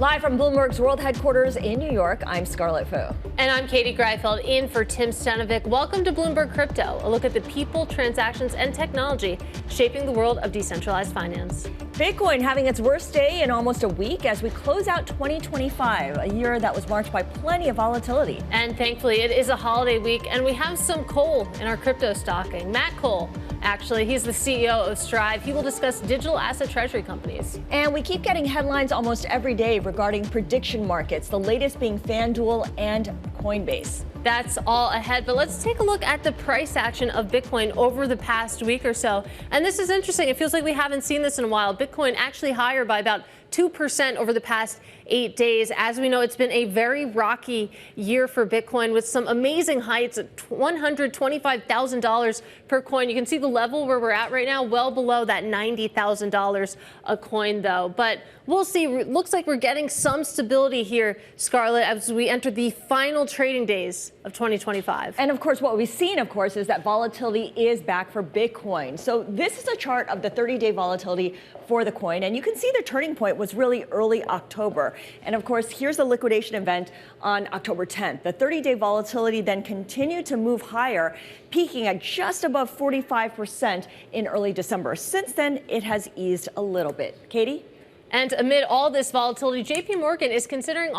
Live from Bloomberg's world headquarters in New York, I'm Scarlett Fu. And I'm Katie Greifeld, in for Tim Stenovic. Welcome to Bloomberg Crypto, a look at the people, transactions, and technology shaping the world of decentralized finance. Bitcoin having its worst day in almost a week as we close out 2025, a year that was marked by plenty of volatility. And thankfully, it is a holiday week, and we have some coal in our crypto stocking. Matt Cole, actually, he's the CEO of Strive. He will discuss digital asset treasury companies. And we keep getting headlines almost every day regarding prediction markets, the latest being FanDuel and Coinbase. That's all ahead, but let's take a look at the price action of Bitcoin over the past week or so. And this is interesting. It feels like we haven't seen this in a while. Bitcoin actually higher by about 2% over the past 8 days. As we know, it's been a very rocky year for Bitcoin with some amazing heights at $125,000 per coin. You can see the level where we're at right now, well below that $90,000 a coin, though. But we'll see. Looks like we're getting some stability here, Scarlett, as we enter the final trading days of 2025. And of course, what we've seen, of course, is that volatility is back for Bitcoin. So this is a chart of the 30-day volatility for the coin. And you can see the turning point was really early October. And of course, here's the liquidation event on October 10th. The 30-day volatility then continued to move higher, peaking at just above 45% in early December. Since then, it has eased a little bit. Katie? And amid all this volatility, JP Morgan is considering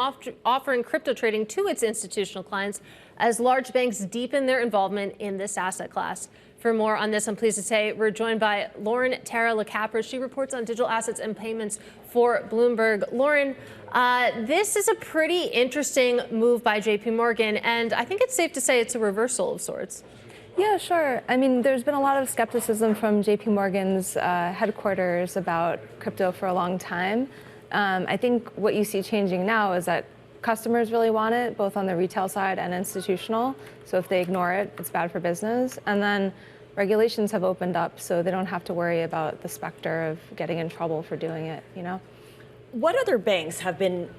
offering crypto trading to its institutional clients as large banks deepen their involvement in this asset class. For more on this, I'm pleased to say we're joined by Lauren Tara LaCapra. She reports on digital assets and payments for Bloomberg. Lauren, this is a pretty interesting move by JP Morgan, and I think it's safe to say it's a reversal of sorts. Yeah, sure. I mean, there's been a lot of skepticism from JP Morgan's headquarters about crypto for a long time. I think what you see changing now is that customers really want it, both on the retail side and institutional. So if they ignore it, it's bad for business. And then regulations have opened up, so they don't have to worry about the specter of getting in trouble for doing it, you know? What other banks have been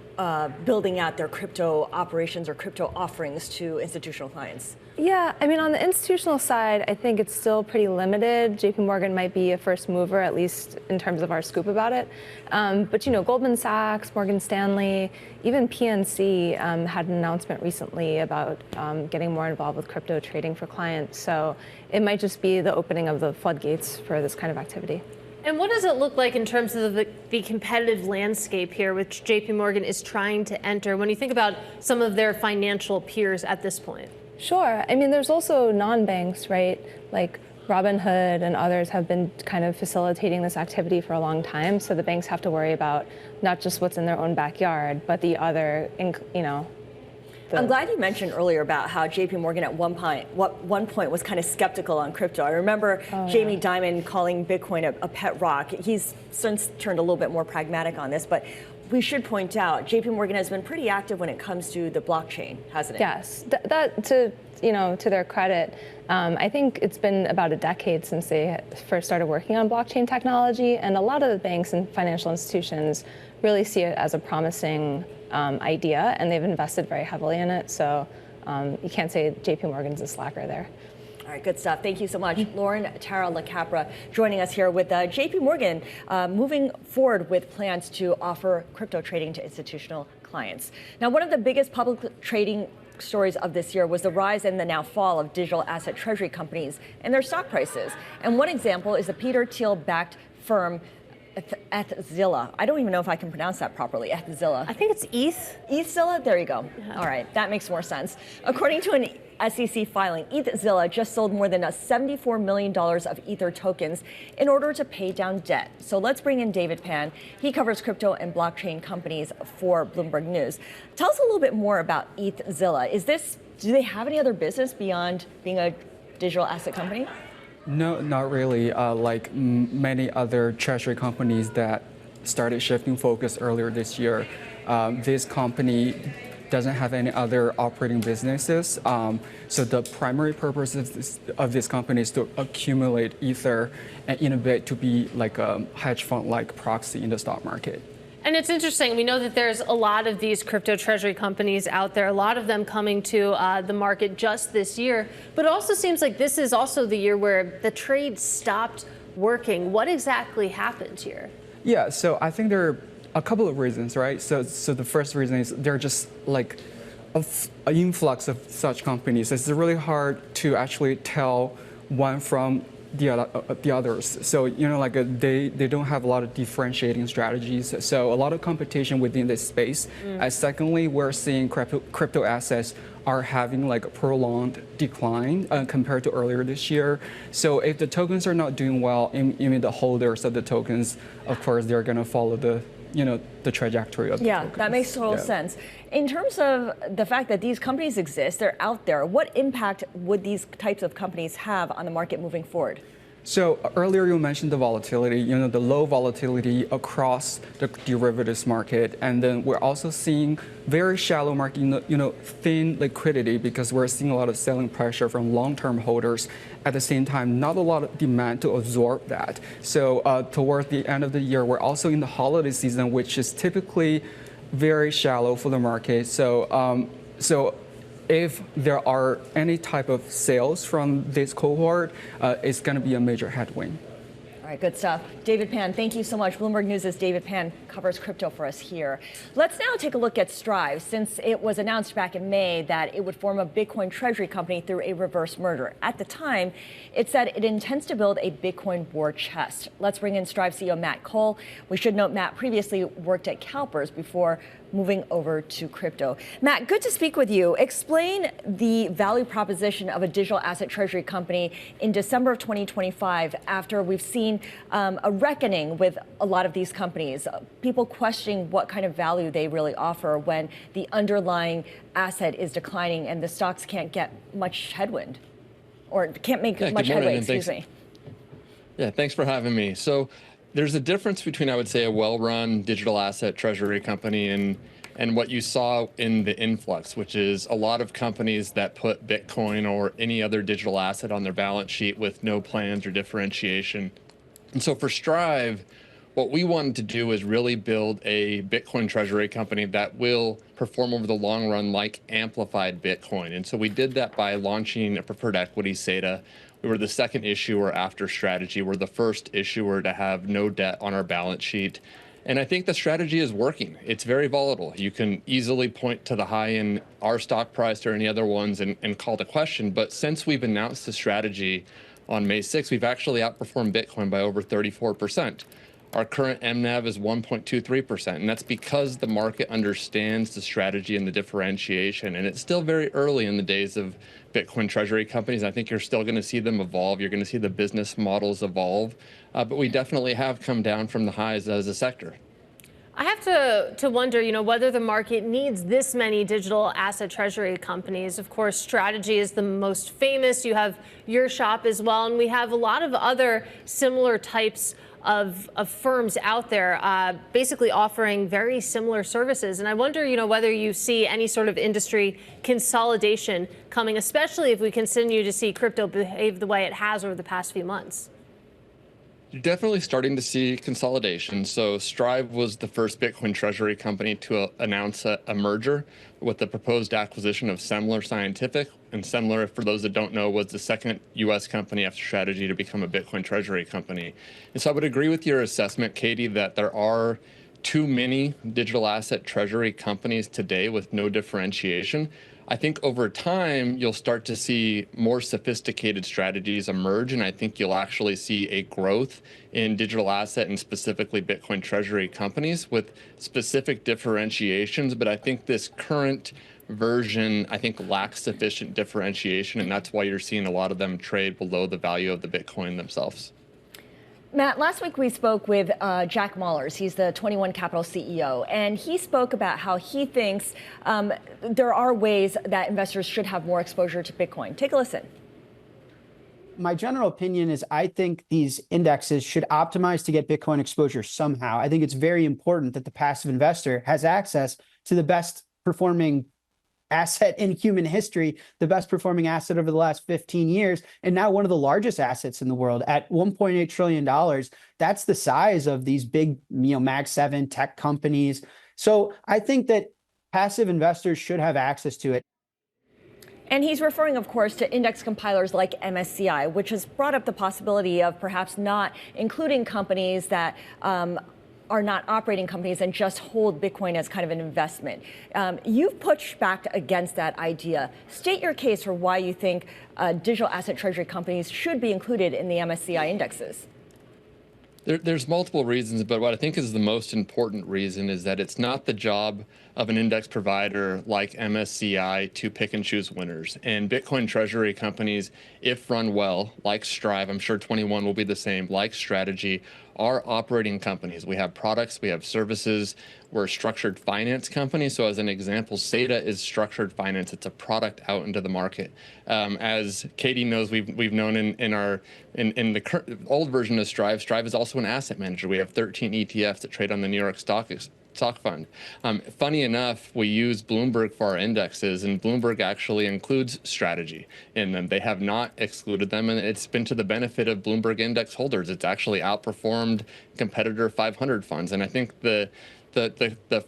building out their crypto operations or crypto offerings to institutional clients? Yeah, I mean, on the institutional side, I think it's still pretty limited. JP Morgan might be a first mover, at least in terms of our scoop about it. But, you know, Goldman Sachs, Morgan Stanley, even PNC had an announcement recently about getting more involved with crypto trading for clients. So it might just be the opening of the floodgates for this kind of activity. And what does it look like in terms of the competitive landscape here, which JP Morgan is trying to enter, when you think about some of their financial peers at this point? Sure. I mean, there's also non-banks, right? Like Robinhood and others have been kind of facilitating this activity for a long time. So the banks have to worry about not just what's in their own backyard, but the other, you know. I'm glad you mentioned earlier about how JP Morgan at one point was kind of skeptical on crypto. I remember Jamie Dimon calling Bitcoin a pet rock. He's since turned a little bit more pragmatic on this, but we should point out JP Morgan has been pretty active when it comes to the blockchain, hasn't it? Yes, that to their credit, I think it's been about a decade since they first started working on blockchain technology, and a lot of the banks and financial institutions really see it as a promising idea, and they've invested very heavily in it. So you can't say JP Morgan's a slacker there. All right, good stuff. Thank you so much. Lauren Tara LaCapra joining us here with JP Morgan moving forward with plans to offer crypto trading to institutional clients. Now, one of the biggest public trading stories of this year was the rise and the now fall of digital asset treasury companies and their stock prices. And one example is the Peter Thiel-backed firm ETHZilla. I don't even know if I can pronounce that properly. ETHZilla. I think it's ETHZilla? There you go. Yeah. All right, that makes more sense. According to an SEC filing, ETHZilla just sold more than $74 million of Ether tokens in order to pay down debt. So let's bring in David Pan. He covers crypto and blockchain companies for Bloomberg News. Tell us a little bit more about ETHZilla. Do they have any other business beyond being a digital asset company? No, not really. Like many other treasury companies that started shifting focus earlier this year, this company doesn't have any other operating businesses. So the primary purpose of this company is to accumulate Ether and innovate to be like a hedge fund-like proxy in the stock market. And it's interesting. We know that there's a lot of these crypto treasury companies out there, a lot of them coming to the market just this year. But it also seems like this is also the year where the trade stopped working. What exactly happened here? Yeah, so I think there a couple of reasons, right? So the first reason is they're just like an influx of such companies. It's really hard to actually tell one from the others. So like they don't have a lot of differentiating strategies. So a lot of competition within this space. Secondly, we're seeing crypto assets are having like a prolonged decline compared to earlier this year. So if the tokens are not doing well, even the holders of the tokens, of course, they're going to follow the trajectory of the tokens. That makes total sense. In terms of the fact that these companies exist, they're out there, what impact would these types of companies have on the market moving forward? So earlier you mentioned the volatility, the low volatility across the derivatives market, and then we're also seeing very shallow market, thin liquidity because we're seeing a lot of selling pressure from long-term holders. At the same time, not a lot of demand to absorb that. So towards the end of the year, we're also in the holiday season, which is typically very shallow for the market. So if there are any type of sales from this cohort, it's going to be a major headwind. All right, good stuff. David Pan, thank you so much. Bloomberg News' David Pan covers crypto for us here. Let's now take a look at Strive, since it was announced back in May that it would form a Bitcoin treasury company through a reverse merger. At the time, it said it intends to build a Bitcoin war chest. Let's bring in Strive CEO Matt Cole. We should note Matt previously worked at CalPERS before moving over to crypto. Matt, good to speak with you. Explain the value proposition of a digital asset treasury company in December of 2025 after we've seen a reckoning with a lot of these companies, people questioning what kind of value they really offer when the underlying asset is declining and the stocks can't get much headwind or can't make much headway, excuse me. Yeah, thanks for having me. So there's a difference between, I would say, a well-run digital asset treasury company and what you saw in the influx, which is a lot of companies that put Bitcoin or any other digital asset on their balance sheet with no plans or differentiation. And so for Strive, what we wanted to do is really build a Bitcoin treasury company that will perform over the long run like amplified Bitcoin. And so we did that by launching a preferred equity SATA. We were the second issuer after Strategy. We're the first issuer to have no debt on our balance sheet. And I think the strategy is working. It's very volatile. You can easily point to the high in our stock price or any other ones and call the question. But since we've announced the strategy on May 6th, we've actually outperformed Bitcoin by over 34%. Our current MNAV is 1.23%, and that's because the market understands the strategy and the differentiation. And it's still very early in the days of Bitcoin treasury companies. I think you're still going to see them evolve. You're going to see the business models evolve. But we definitely have come down from the highs as a sector. I have to wonder, whether the market needs this many digital asset treasury companies. Of course, Strategy is the most famous. You have your shop as well, and we have a lot of other similar types of firms out there basically offering very similar services. And I wonder, whether you see any sort of industry consolidation coming, especially if we continue to see crypto behave the way it has over the past few months. You're definitely starting to see consolidation. So Strive was the first Bitcoin treasury company to announce a merger with the proposed acquisition of Semler Scientific. And Semler, for those that don't know, was the second U.S. company after Strategy to become a Bitcoin treasury company. And so I would agree with your assessment, Katie, that there are too many digital asset treasury companies today with no differentiation. I think over time, you'll start to see more sophisticated strategies emerge, and I think you'll actually see a growth in digital asset and specifically Bitcoin treasury companies with specific differentiations. But I think this current version, lacks sufficient differentiation, and that's why you're seeing a lot of them trade below the value of the Bitcoin themselves. Matt, last week we spoke with Jack Mallers. He's the 21 Capital CEO, and he spoke about how he thinks there are ways that investors should have more exposure to Bitcoin. Take a listen. My general opinion is I think these indexes should optimize to get Bitcoin exposure somehow. I think it's very important that the passive investor has access to the best performing asset in human history, the best performing asset over the last 15 years, and now one of the largest assets in the world at $1.8 trillion. That's the size of these big, Mag 7 tech companies. So I think that passive investors should have access to it. And he's referring, of course, to index compilers like MSCI, which has brought up the possibility of perhaps not including companies that are not operating companies and just hold Bitcoin as kind of an investment. You've pushed back against that idea. State your case for why you think digital asset treasury companies should be included in the MSCI indexes. There's multiple reasons, but what I think is the most important reason is that it's not the job of an index provider like MSCI to pick and choose winners. And Bitcoin treasury companies, if run well, like Strive, I'm sure 21 will be the same, like Strategy, are operating companies. We have products, we have services, we're a structured finance company. So as an example, SATA is structured finance. It's a product out into the market. As Katie knows, we've known in the old version of Strive, Strive is also an asset manager. We have 13 ETFs that trade on the New York Stock Fund. Funny enough, we use Bloomberg for our indexes, and Bloomberg actually includes Strategy in them. They have not excluded them, and it's been to the benefit of Bloomberg index holders. It's actually outperformed competitor 500 funds. And I think the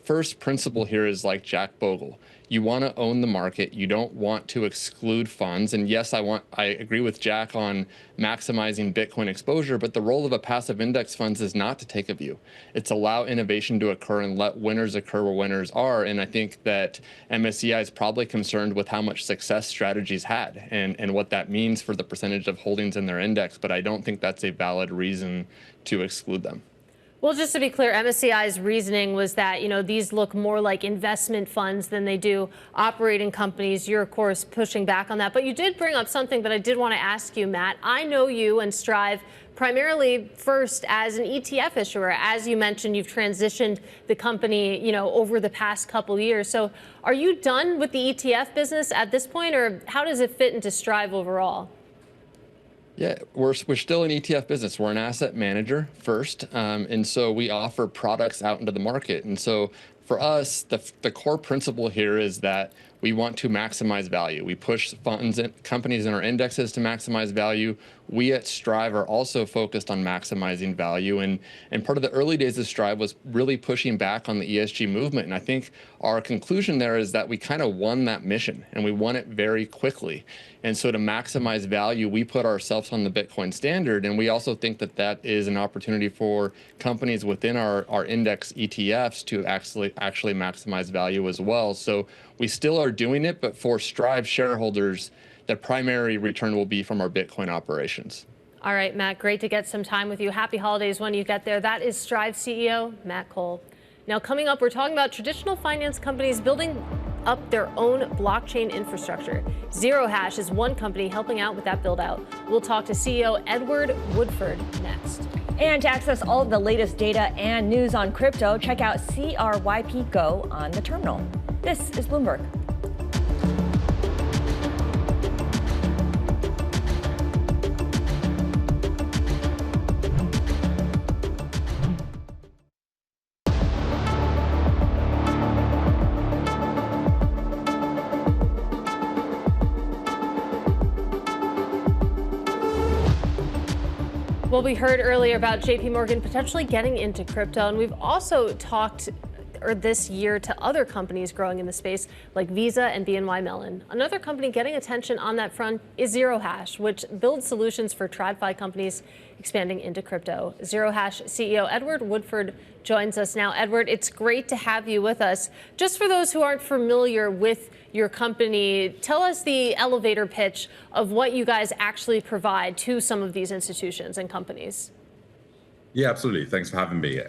first principle here is like Jack Bogle. You want to own the market. You don't want to exclude funds. And yes, I agree with Jack on maximizing Bitcoin exposure, but the role of a passive index funds is not to take a view. It's allow innovation to occur and let winners occur where winners are. And I think that MSCI is probably concerned with how much success Strategies had and what that means for the percentage of holdings in their index. But I don't think that's a valid reason to exclude them. Well, just to be clear, MSCI's reasoning was that, these look more like investment funds than they do operating companies. You're, of course, pushing back on that. But you did bring up something that I did want to ask you, Matt. I know you and Strive primarily first as an ETF issuer. As you mentioned, you've transitioned the company, over the past couple years. So are you done with the ETF business at this point, or how does it fit into Strive overall? Yeah, we're still an ETF business. We're an asset manager first, and so we offer products out into the market. And so for us, the core principle here is that we want to maximize value. We push funds and companies in our indexes to maximize value. We at Strive are also focused on maximizing value. And part of the early days of Strive was really pushing back on the ESG movement. And I think our conclusion there is that we kind of won that mission, and we won it very quickly. And so to maximize value, we put ourselves on the Bitcoin standard. And we also think that that is an opportunity for companies within our index ETFs to actually maximize value as well. So we still are doing it, but for Strive shareholders, the primary return will be from our Bitcoin operations. All right, Matt, great to get some time with you. Happy holidays when you get there. That is Strive CEO, Matt Cole. Now, coming up, we're talking about traditional finance companies building up their own blockchain infrastructure. Zerohash is one company helping out with that build out. We'll talk to CEO Edward Woodford next. And to access all of the latest data and news on crypto, check out CRYP Go on the terminal. This is Bloomberg. Well, we heard earlier about JP Morgan potentially getting into crypto, and we've also talked this year to other companies growing in the space like Visa and BNY Mellon. Another company getting attention on that front is Zerohash, which builds solutions for TradFi companies expanding into crypto. Zerohash CEO Edward Woodford joins us now. Edward, it's great to have you with us. Just for those who aren't familiar with your company, tell us the elevator pitch of what you guys actually provide to some of these institutions and companies. Yeah, absolutely. Thanks for having me.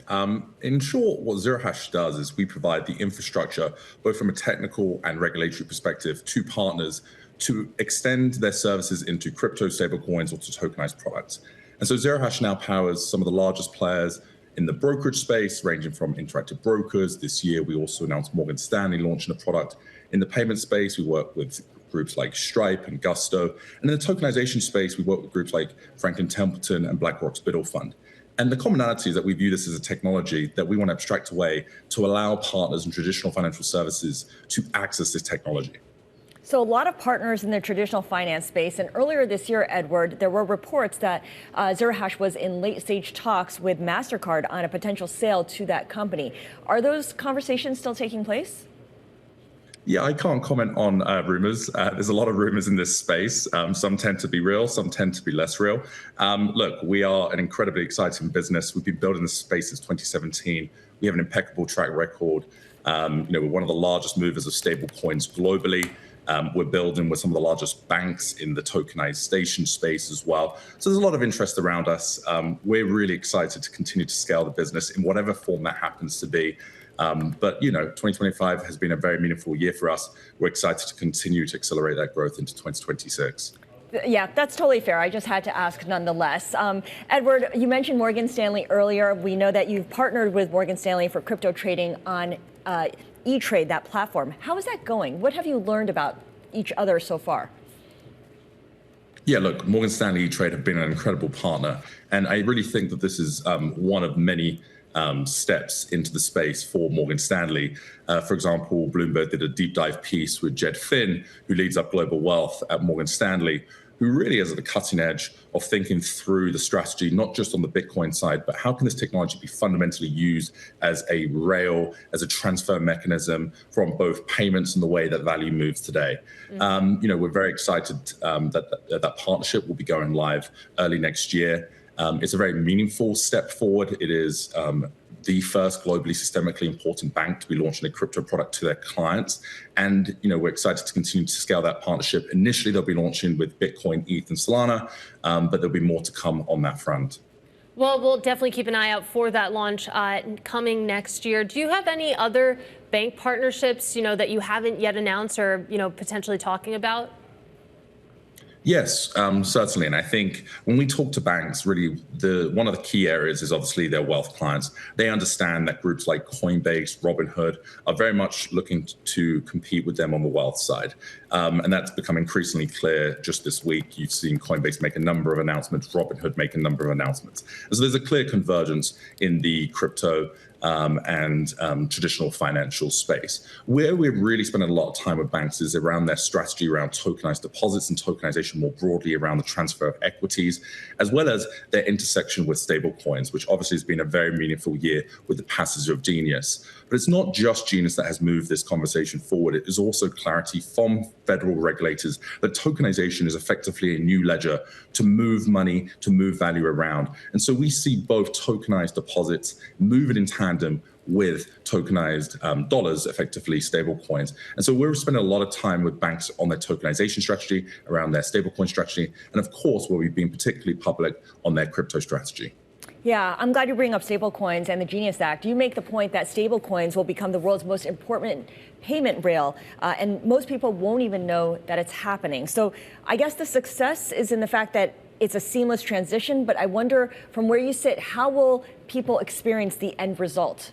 In short, what Zerohash does is we provide the infrastructure, both from a technical and regulatory perspective, to partners to extend their services into crypto, stablecoins, or to tokenized products. And so Zerohash now powers some of the largest players in the brokerage space, ranging from Interactive Brokers. This year, we also announced Morgan Stanley launching a product. In the payment space, we work with groups like Stripe and Gusto. And in the tokenization space, we work with groups like Franklin Templeton and BlackRock's Biddle Fund. And the commonality is that we view this as a technology that we want to abstract away to allow partners in traditional financial services to access this technology. So a lot of partners in the traditional finance space, and earlier this year, Edward, there were reports that Zerohash was in late-stage talks with MasterCard on a potential sale to that company. Are those conversations still taking place? Yeah, I can't comment on rumors. There's a lot of rumors in this space. Some tend to be real, some tend to be less real. Look, we are an incredibly exciting business. We've been building this space since 2017. We have an impeccable track record. We're one of the largest movers of stable coins globally. We're building with some of the largest banks in the tokenization space as well. So there's a lot of interest around us. We're really excited to continue to scale the business in whatever form that happens to be. But 2025 has been a very meaningful year for us. We're excited to continue to accelerate that growth into 2026. Yeah, that's totally fair. I just had to ask nonetheless. Edward, you mentioned Morgan Stanley earlier. We know that you've partnered with Morgan Stanley for crypto trading on E-Trade, that platform. How is that going? What have you learned about each other so far? Yeah, look, Morgan Stanley E-Trade have been an incredible partner. And I really think that this is one of many steps into the space for Morgan Stanley. For example, Bloomberg did a deep dive piece with Jed Finn, who leads up global wealth at Morgan Stanley, who really is at the cutting edge of thinking through the strategy, not just on the Bitcoin side, but how can this technology be fundamentally used as a rail, as a transfer mechanism from both payments and the way that value moves today. We're very excited that partnership will be going live early next year. It's a very meaningful step forward. It is the first globally systemically important bank to be launching a crypto product to their clients. And we're excited to continue to scale that partnership. Initially, they'll be launching with Bitcoin, ETH, and Solana, but there'll be more to come on that front. Well, we'll definitely keep an eye out for that launch coming next year. Do you have any other bank partnerships, that you haven't yet announced or, potentially talking about? Yes, certainly. And I think when we talk to banks, really, one of the key areas is obviously their wealth clients. They understand that groups like Coinbase, Robinhood are very much looking to compete with them on the wealth side. And that's become increasingly clear just this week. You've seen Coinbase make a number of announcements, Robinhood make a number of announcements. And so there's a clear convergence in the crypto and traditional financial space. Where we're really spending a lot of time with banks is around their strategy around tokenized deposits and tokenization more broadly around the transfer of equities, as well as their intersection with stable coins, which obviously has been a very meaningful year with the passage of Genius. But it's not just Genius that has moved this conversation forward. It is also clarity from federal regulators that tokenization is effectively a new ledger to move money, to move value around. And so we see both tokenized deposits moving in tandem with tokenized dollars, effectively stable coins. And so we're spending a lot of time with banks on their tokenization strategy, around their stablecoin strategy, and of course, where we've been particularly public on their crypto strategy. Yeah, I'm glad you bring up stablecoins and the Genius Act. You make the point that stablecoins will become the world's most important payment rail, and most people won't even know that it's happening. So I guess the success is in the fact that it's a seamless transition, but I wonder from where you sit, how will people experience the end result?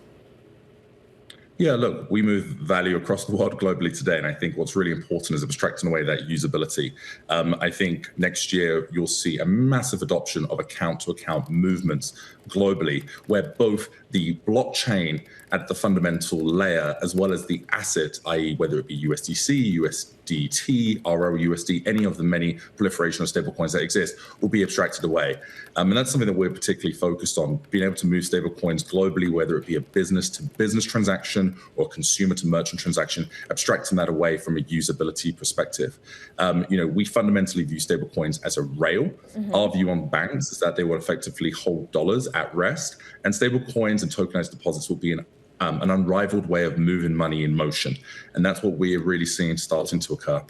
Yeah, look, we move value across the world globally today. And I think what's really important is abstracting away that usability. I think next year you'll see a massive adoption of account-to-account movements globally, where both the blockchain at the fundamental layer, as well as the asset, i.e. whether it be USDC, USDT, ROUSD, any of the many proliferation of stablecoins that exist, will be abstracted away. And that's something that we're particularly focused on, being able to move stablecoins globally, whether it be a business-to-business transaction or consumer-to-merchant transaction, abstracting that away from a usability perspective. We fundamentally view stablecoins as a rail. Our view on banks is that they will effectively hold dollars at rest, and stablecoins and tokenized deposits will be an unrivaled way of moving money in motion. And that's what we're really seeing starting to occur.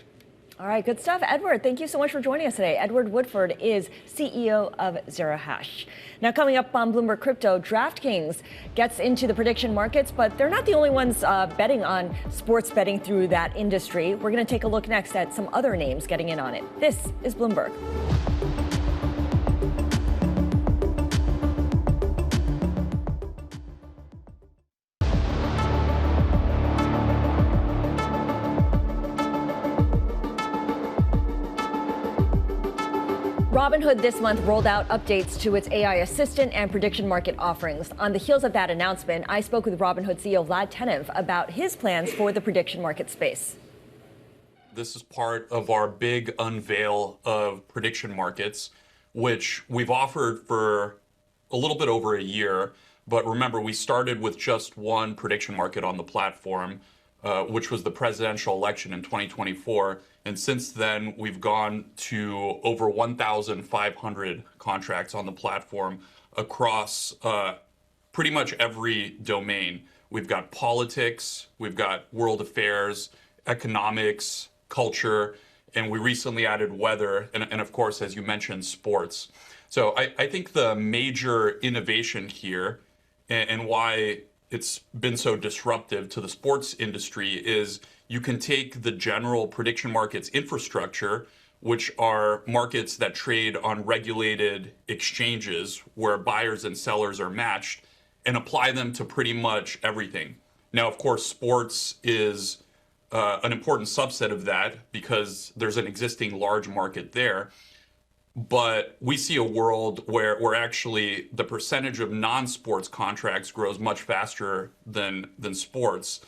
All right, good stuff. Edward, thank you so much for joining us today. Edward Woodford is CEO of Zerohash. Now, coming up on Bloomberg Crypto, DraftKings gets into the prediction markets, but they're not the only ones betting on sports betting through that industry. We're going to take a look next at some other names getting in on it. This is Bloomberg. Robinhood this month rolled out updates to its AI assistant and prediction market offerings. On the heels of that announcement, I spoke with Robinhood CEO Vlad Tenev about his plans for the prediction market space. This is part of our big unveil of prediction markets, which we've offered for a little bit over a year. But remember, we started with just one prediction market on the platform. which was the presidential election in 2024. And since then, we've gone to over 1,500 contracts on the platform across pretty much every domain. We've got politics, we've got world affairs, economics, culture, and we recently added weather, and of course, as you mentioned, sports. So I think the major innovation here and why it's been so disruptive to the sports industry is you can take the general prediction markets infrastructure, which are markets that trade on regulated exchanges where buyers and sellers are matched, and apply them to pretty much everything. Now, of course, sports is an important subset of that because there's an existing large market there. But we see a world where actually the percentage of non-sports contracts grows much faster than sports.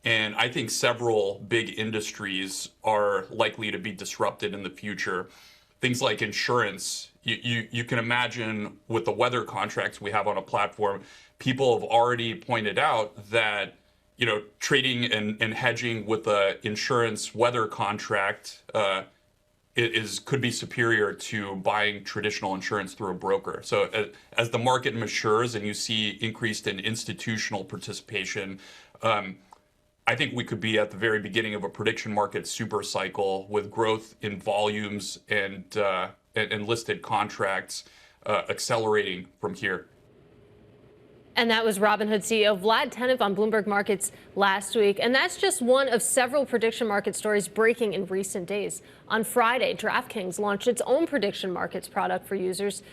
And I think several big industries are likely to be disrupted in the future. Things like insurance. You can imagine with the weather contracts we have on a platform, people have already pointed out that trading and hedging with an insurance weather contract could be superior to buying traditional insurance through a broker. So as the market matures and you see increased in institutional participation, I think we could be at the very beginning of a prediction market super cycle with growth in volumes and listed contracts accelerating from here. And that was Robinhood CEO Vlad Tenev on Bloomberg Markets last week. And that's just one of several prediction market stories breaking in recent days. On Friday, DraftKings launched its own prediction markets product for users,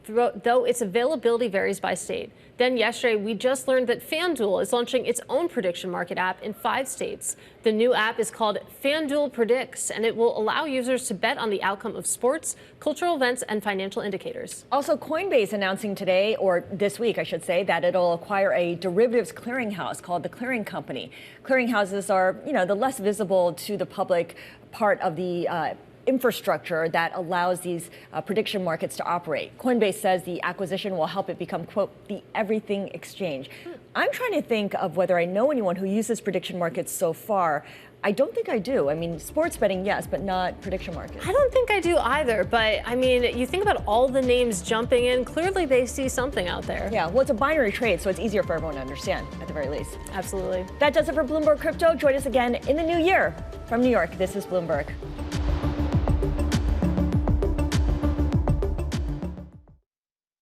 though its availability varies by state. Then yesterday, we just learned that FanDuel is launching its own prediction market app in 5 states. The new app is called FanDuel Predicts, and it will allow users to bet on the outcome of sports, cultural events, and financial indicators. Also, Coinbase announcing today, or this week, I should say, that it'll acquire a derivatives clearinghouse called the Clearing Company. Clearinghouses are, the less visible to the public part of the infrastructure that allows these prediction markets to operate. Coinbase says the acquisition will help it become, quote, the everything exchange. I'm trying to think of whether I know anyone who uses prediction markets so far. I don't think I do. I mean, sports betting, yes, but not prediction markets. I don't think I do either, but I mean, you think about all the names jumping in, clearly they see something out there. Yeah, well, it's a binary trade, so it's easier for everyone to understand, at the very least. Absolutely. That does it for Bloomberg Crypto. Join us again in the new year. From New York, this is Bloomberg.